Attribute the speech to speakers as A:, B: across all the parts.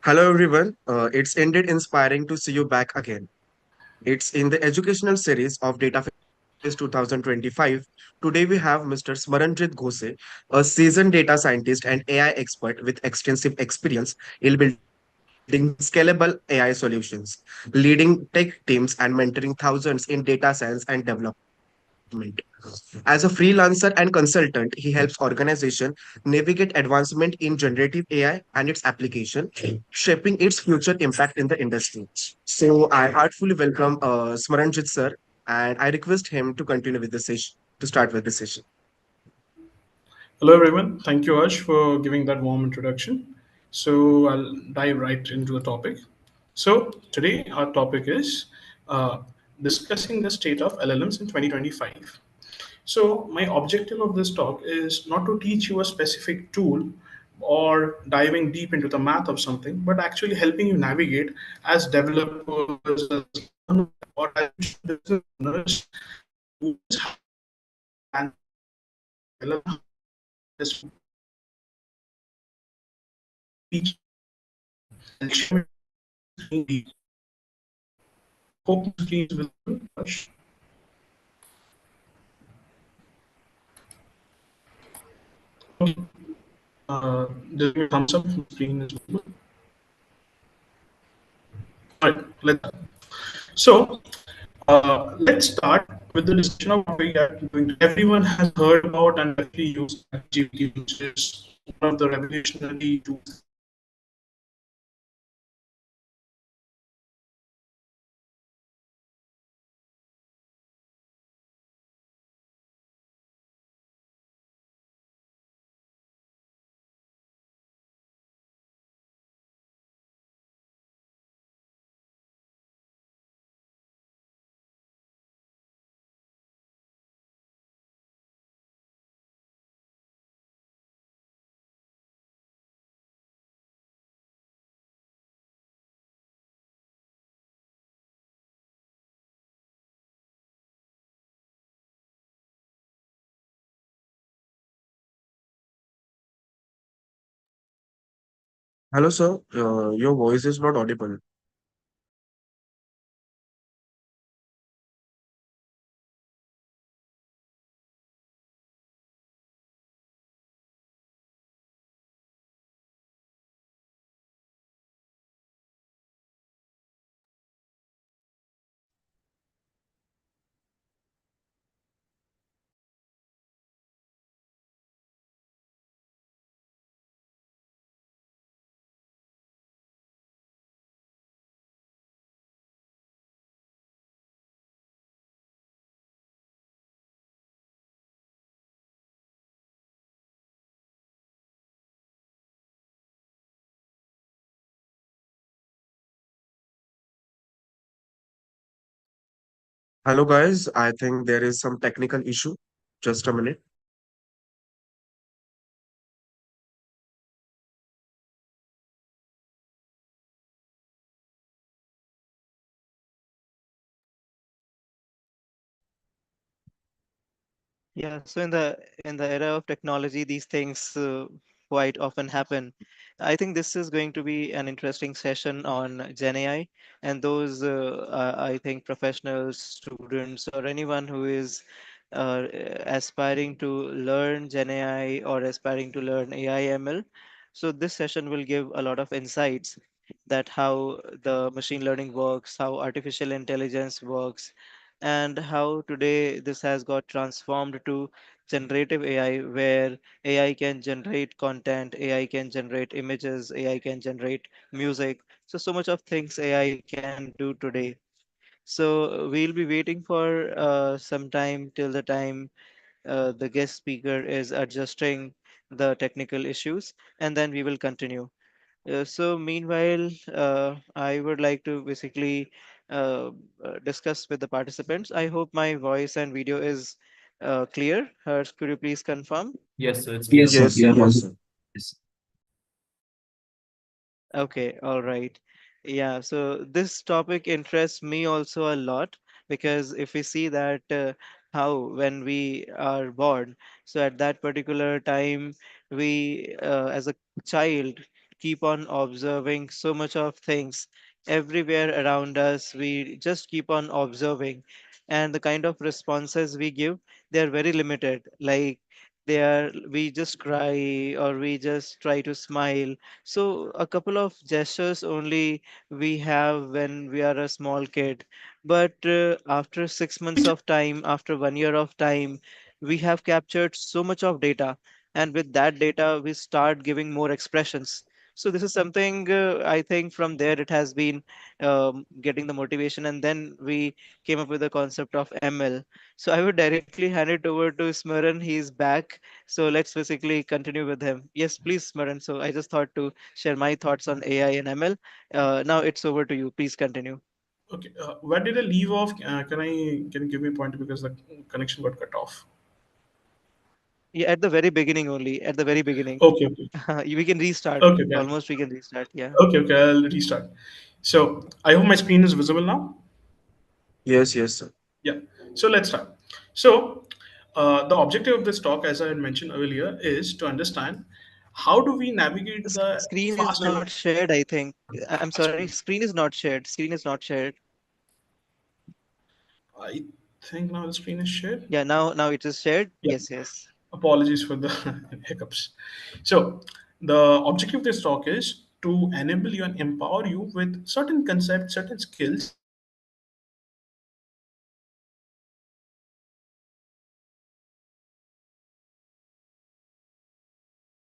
A: Hello everyone. It's indeed inspiring to see you back again. It's in the educational series of Dataface 2025. Today we have Mr. Smaranjit Ghose, a seasoned data scientist and AI expert with extensive experience in building scalable AI solutions, leading tech teams and mentoring thousands in data science and development. As a freelancer and consultant, he helps organizations navigate advancement in generative AI and its application, shaping its future impact in the industry. So I heartfully welcome Smaranjit sir, and I request him to continue with the session, to start with the session.
B: Hello, everyone. Thank you, Ash, for giving that warm introduction. So, I'll dive right into the topic. So, today our topic is uh, discussing the state of LLMs in 2025. So, my objective of this talk is not to teach you a specific tool or diving deep into the math of something, but actually helping you navigate as developers, as learners, or as business owners towards how to understand LLM, this feature. I'll share my screen deep. Hope my screen is visible. Ash. Okay. Just give me a thumbs up if my screen is visible. All right, let's. So, let's start with the discussion of what we are doing. Everyone has heard about and definitely used ChatGPT, which is one of the revolutionary tools.
A: Hello sir, your voice is not audible. Hello guys, I think there is some technical issue. Just a minute.
C: Yeah, so in the era of technology, these things quite often happen. I think this is going to be an interesting session on Gen AI, and those I think professionals, students, or anyone who is aspiring to learn Gen AI or aspiring to learn AI ML. So this session will give a lot of insights that how the machine learning works, how artificial intelligence works, and how today this has got transformed to generative AI, where AI can generate content, AI can generate images, AI can generate music. So much of things AI can do today. So we'll be waiting for some time till the time the guest speaker is adjusting the technical issues, and then we will continue. So meanwhile, I would like to basically discuss with the participants. I hope my voice and video is clear. Hers, could you please confirm?
D: Yes, sir, it's clear.
A: Yes, sir. Yes, sir.
D: Yes.
C: Okay, all right. Yeah, so this topic interests me also a lot, because if we see that how when we are born, so at that particular time, we as a child keep on observing so much of things everywhere around us. We just keep on observing, and the kind of responses we give, they are very limited. Like, they are, we just cry or we just try to smile. So a couple of gestures only we have when we are a small kid, but after 6 months of time, after 1 year of time, we have captured so much of data, and with that data we start giving more expressions. So this is something, I think from there it has been getting the motivation, and then we came up with the concept of ML. So I would directly hand it over to Smaran. He's back, so let's basically continue with him. Yes, please, Smaran. So I just thought to share my thoughts on AI and ML. Now it's over to you. Please continue.
B: Okay, where did I leave off? Can you give me a point because the connection got cut off?
C: Yeah, at the very beginning only. At the very beginning.
B: Okay, okay,
C: We can restart.
B: okay, okay,
C: Almost we can restart. Yeah.
B: okay, okay. I'll restart. So I hope my screen is visible now.
A: Yes, yes, sir.
B: Yeah. So let's start. So the objective of this talk, as I had mentioned earlier, is to understand how do we navigate the
C: Screen is
B: fast
C: not
B: evolving.
C: shared, I think. I'm sorry. Screen is not shared. Screen is not shared.
B: I think now the screen is shared.
C: Yeah, now it is shared.
B: Yeah.
C: Yes, yes.
B: Apologies for the hiccups. So the objective of this talk is to enable you and empower you with certain concepts, certain skills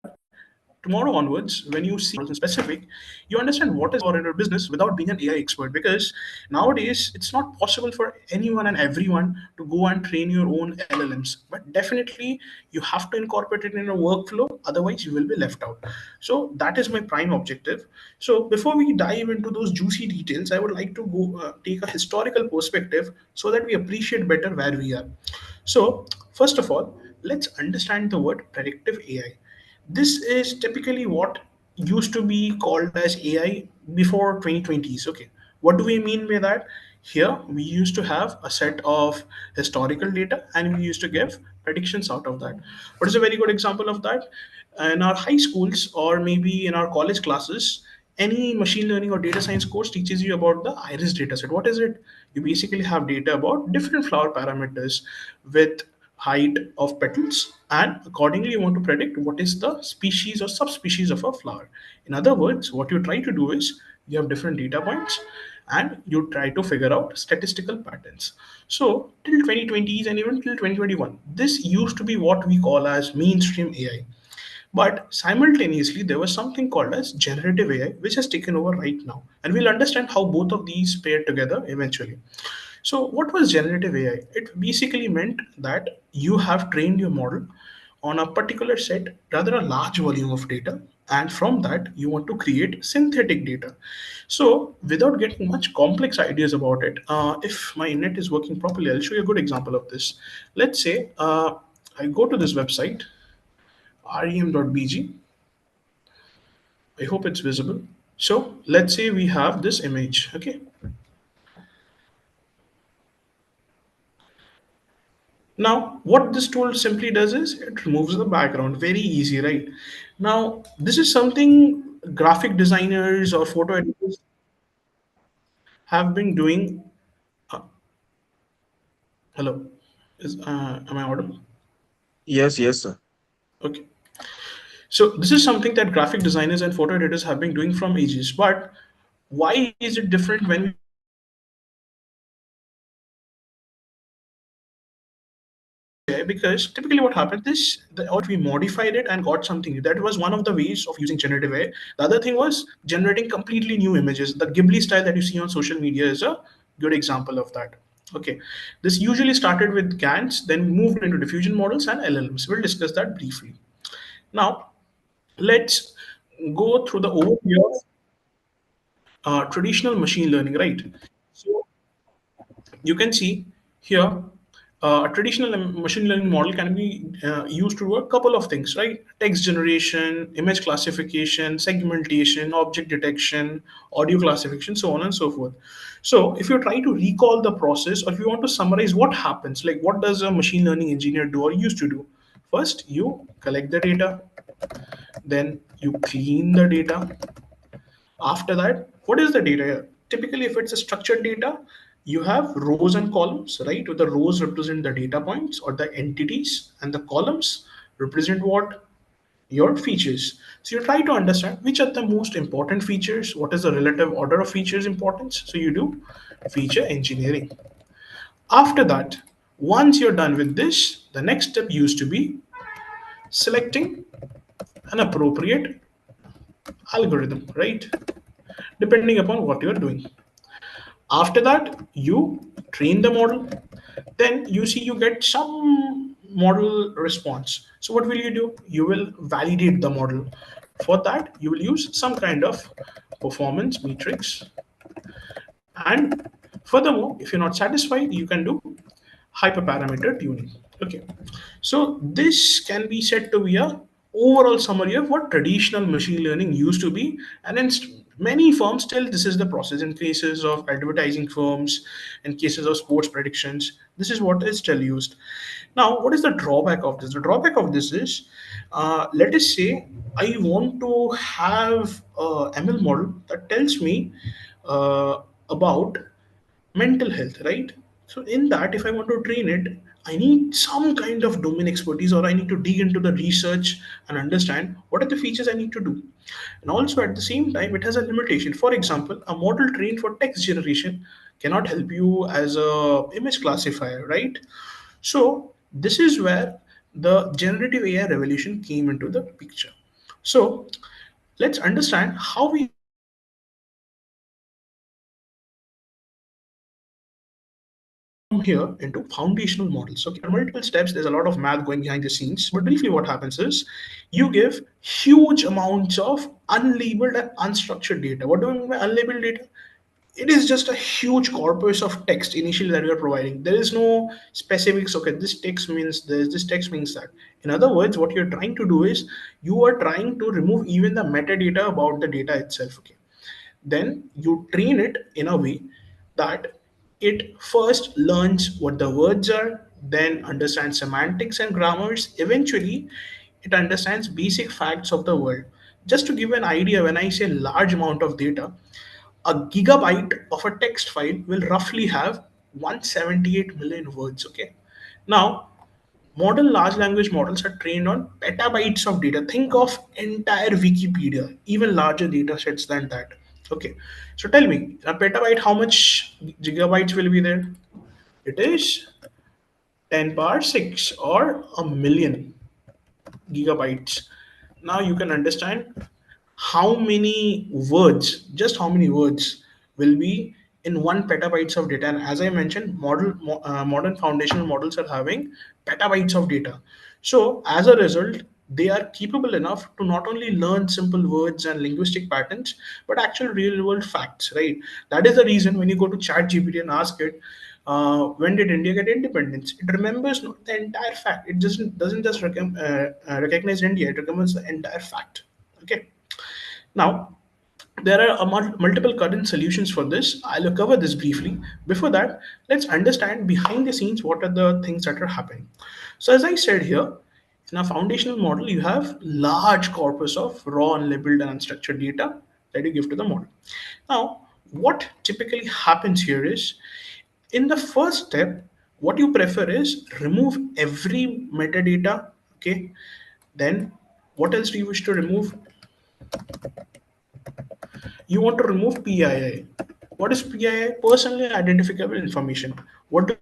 B: that tomorrow onwards, when you see a specific model specific, you understand what is the model in specific, you understand what is the model in your business without being an AI expert. Because nowadays it's not possible for anyone and everyone to go and train your own LLMs. But definitely you have to incorporate it in a workflow, otherwise you will be left out. So that is my prime objective. So before we dive into those juicy details, I would like to go take a historical perspective so that we appreciate better where we are. So, first of all, let's understand the word predictive AI. This is typically what used to be called as AI before 2020s. Okay, what do we mean by that? Here, we used to have a set of historical data and we used to give predictions out of that. What is a very good example of that? In our high schools or maybe in our college classes, any machine learning or data science course teaches you about the iris dataset. What is it? You basically have data about different flower parameters with height of petals, and accordingly you want to predict what is the species or subspecies of a flower. In other words, what you try to do is you have different data points and you try to figure out statistical patterns. So till 2020s and even till 2021, this used to be what we call as mainstream AI. But simultaneously, there was something called as generative AI, which has taken over right now. And we'll understand how both of these pair together eventually. So, what was generative AI? It basically meant that you have trained your model on a particular set, rather a large volume of data, and from that, you want to create synthetic data. So, without getting much complex ideas about it, if my net is working properly, I'll show you a good example of this. Let's say I go to this website, rem.bg. I hope it's visible. So let's say we have this image. Okay. Now, what this tool simply does is it removes the background. Very easy, right? Now, this is something graphic designers or photo editors have been doing. Uh, Hello, am I audible?
A: Yes, yes, sir.
B: Okay. So this is something that graphic designers and photo editors have been doing from ages. But why is it different when we talk about generative AI? Because typically what happened is we modified it and got something new. That was one of the ways of using generative AI. The other thing was generating completely new images. The Ghibli style that you see on social media is a good example of that. Okay, this usually started with GANs, then moved into diffusion models and LLMs. We'll discuss that briefly. Now, let's go through the overview of traditional machine learning, right? So you can see here a traditional machine learning model can be used to do a couple of things, right? Text generation, image classification, segmentation, object detection, audio classification, so on and so forth. So if you try to recall the process or if you want to summarize what happens, like what does a machine learning engineer do or used to do? First, you collect the data, Then you clean the data. After that, what is the data here? Typically, if it's a structured data, you have rows and columns, right? The rows represent the data points or the entities, and the columns represent what? Your features. So you try to understand which are the most important features, what is the relative order of features importance. So you do feature engineering. After that, once you're done with this, the next step used to be selecting an appropriate algorithm, right? Depending upon what you're doing. After that, you train the model. Then you see you get some model response. So what will you do? You will validate the model. For that, you will use some kind of performance matrix. And furthermore, if you're not satisfied, you can do hyperparameter tuning. Okay. So this can be said to be a overall summary of what traditional machine learning used to be, and in many firms still this is the process. In cases of advertising firms, in cases of sports predictions, this is what is still used. Now, what is the drawback of this? The drawback of this is, let us say I want to have a ML model that tells me uh, about mental health, right? So in that, if I want to train it, I need some kind of domain expertise, or I need to dig into the research and understand what are the features I need to do. And also at the same time, it has a limitation. For example, a model trained for text generation cannot help you as a image classifier, right? So this is where the generative AI revolution came into the picture. So let's understand how we go from here into foundational models. Okay, so there are multiple steps. There's a lot of math going behind the scenes. But briefly, what happens is you give huge amounts of unlabeled and unstructured data. What do I mean by unlabeled data? It is just a huge corpus of text initially that we are providing. There is no specifics. Okay, this text means this text means that. In other words, what you're trying to do is you are trying to remove even the metadata about the data itself. Okay, then you train it in a way that it first learns what the words are, then understands semantics and grammars. Eventually, it understands basic facts of the world. Just to give an idea, when I say large amount of data, a gigabyte of a text file will roughly have 178 million words. Okay, now modern large language models are trained on petabytes of data. Think of entire Wikipedia, even larger data sets than that. Okay, so tell me, a petabyte, how much gigabytes will be there? It is 10 power 6 or a million gigabytes. Now you can understand how many words, just how many words will be in 1 petabytes of data. And as I mentioned, modern foundational models are having petabytes of data. So as a result, they are capable enough to not only learn simple words and linguistic patterns, but actual real world facts, right? That is the reason when you go to chat GPT and ask it, when did India get independence? It remembers not the entire fact. It doesn't just recognize India. It remembers the entire fact. Okay. Now, there are multiple current solutions for this. I'll cover this briefly. Before that, let's understand behind the scenes what are the things that are happening. So, as I said here, in a foundational model, you have large corpus of raw, unlabeled, and unstructured data that you give to the model. Now, what typically happens here is in the first step, what you prefer is remove every metadata. Okay, then what else do you wish to remove? You want to remove PII. What is PII? Personally identifiable information. What do I mean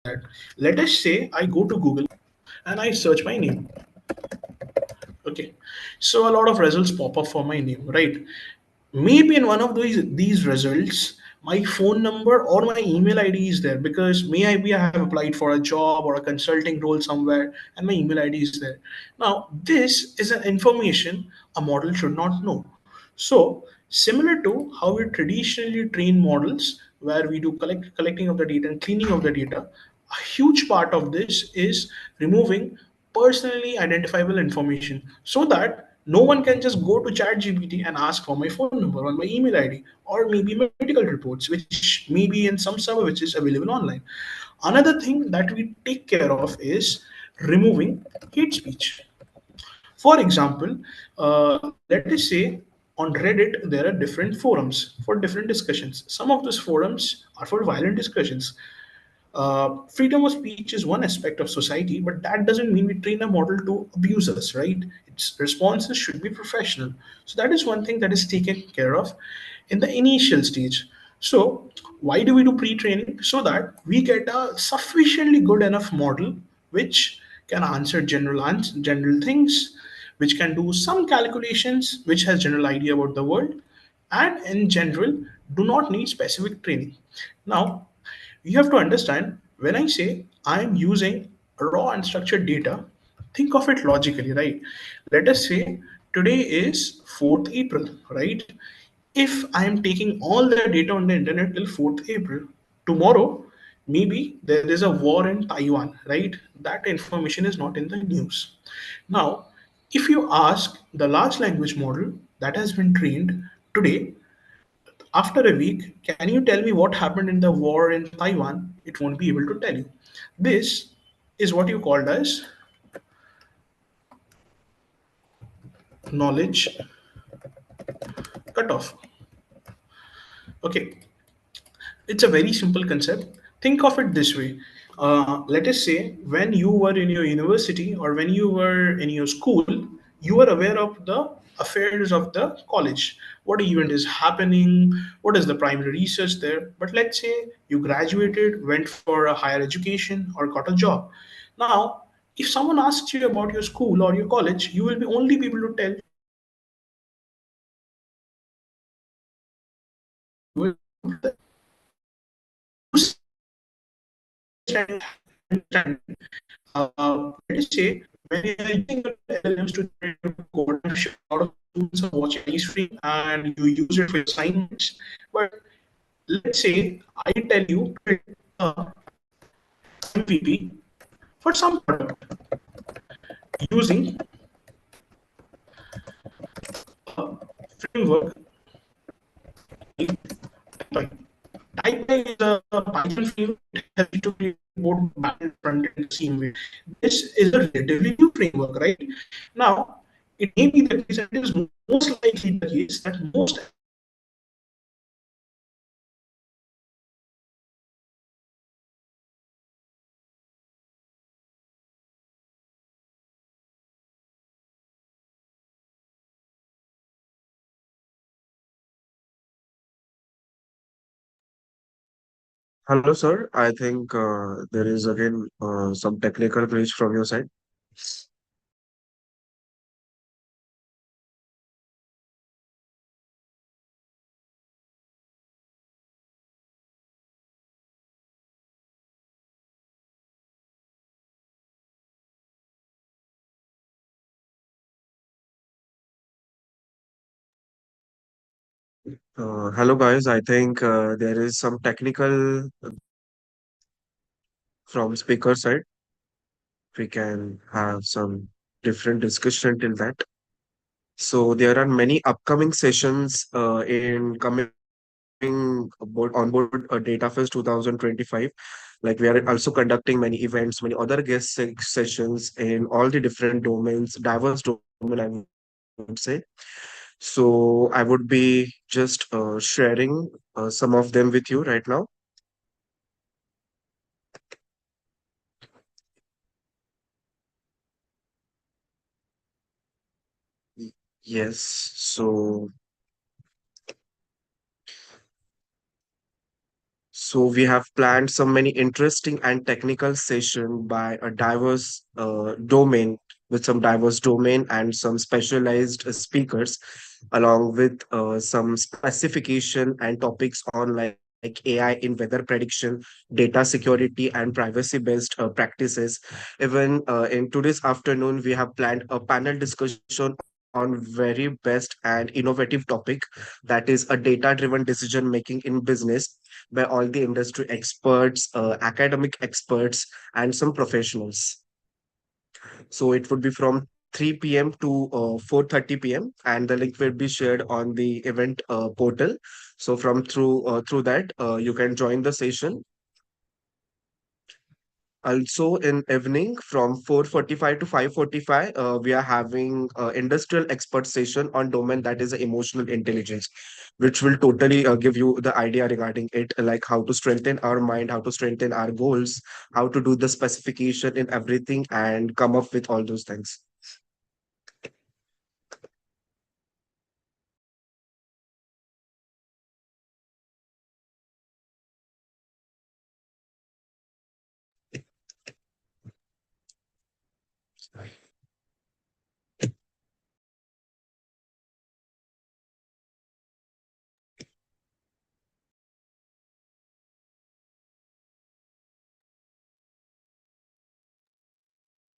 B: by that? Let us say I go to Google and I search my name. Okay, so a lot of results pop up for my name, right? Maybe in one of these results, my phone number or my email ID is there, because maybe I have applied for a job or a consulting role somewhere and my email ID is there. Now this is an information a model should not know. So similar to how we traditionally train models, where we do collecting of the data and cleaning of the data, a huge part of this is removing personally identifiable information, so that No one can just go to ChatGPT and ask for my phone number or my email ID or maybe medical reports, which may be in some server which is available online. Another thing that we take care of is removing hate speech. For example, let us say on Reddit there are different forums for different discussions. Some of those forums are for violent discussions. Freedom of speech is one aspect of society, but that doesn't mean we train a model to abuse us, right? Its responses should be professional. So that is one thing that is taken care of in the initial stage. So why do we do pre-training? So that we get a sufficiently good enough model which can answer general things, which can do some calculations, which has general idea about the world, and in general do not need specific training. Now you have to understand when I say I am using raw unstructured data, think of it logically, right? Let us say today is 4th April, right? If I am taking all the data on the internet till 4th April, tomorrow maybe there is a war in Taiwan, right? That information is not in the news. Now, if you ask the large language model that has been trained today, after a week, can you tell me what happened in the war in Taiwan? It won't be able to tell you. This is what you called as knowledge cutoff. Okay, it's a very simple concept. Think of it this way. Let us say when you were in your university or when you were in your school, you were aware of the affairs of the college. What event is happening? What is the primary research there? But let's say you graduated, went for a higher education, or got a job. Now, if someone asks you about your school or your college, you will be only be able to tell you will not the understanding. Let us say when you are using your LLMs to generate your code, I'm sure a lot of students are watching any stream and you use it for your assignments. But let's say I tell you to predict a MVP for some product using a framework like Type. TypePy is a Python framework. It helps you to create both back and front end the same way. This is a relatively new framework, right? Now, it may be the case, and it is most likely the case that most
A: Hello, sir. I think there is again some technical glitch from your side. Hello, guys. I think there is some technical from speaker side. We can have some different discussion till that. So there are many upcoming sessions in coming on board Data Fest 2025. Like we are also conducting many events, many other sessions in all the different domains, diverse domain, I would say. So I would be just sharing some of them with you right now. Y- Yes. So we have planned some many interesting and technical session by a diverse domain with some diverse domain and some specialized speakers, along with some specification and topics on like AI in weather prediction, data security, and privacy-based practices. Even in today's afternoon, we have planned a panel discussion on very best and innovative topic, that is a data-driven decision making in business by all the industry experts, academic experts, and some professionals. So it would be from 3 p.m. to 4:30 p.m. and the link will be shared on the event portal. So through that you can join the session. Also in evening from 4:45 to 5:45, we are having industrial expert session on domain that is emotional intelligence, which will totally give you the idea regarding it, like how to strengthen our mind, how to strengthen our goals, how to do the specification in everything and come up with all those things.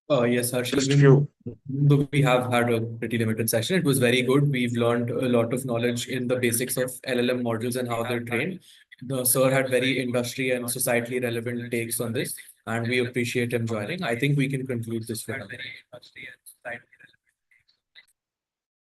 D: Yes, Harsh,
A: Just few.
D: even though we have had a pretty limited session, it was very good. We've learned a lot of knowledge in the basics of LLM models and how they're trained. The sir had very industry and societally relevant takes on this, and we appreciate him joining. I think we can conclude this for now.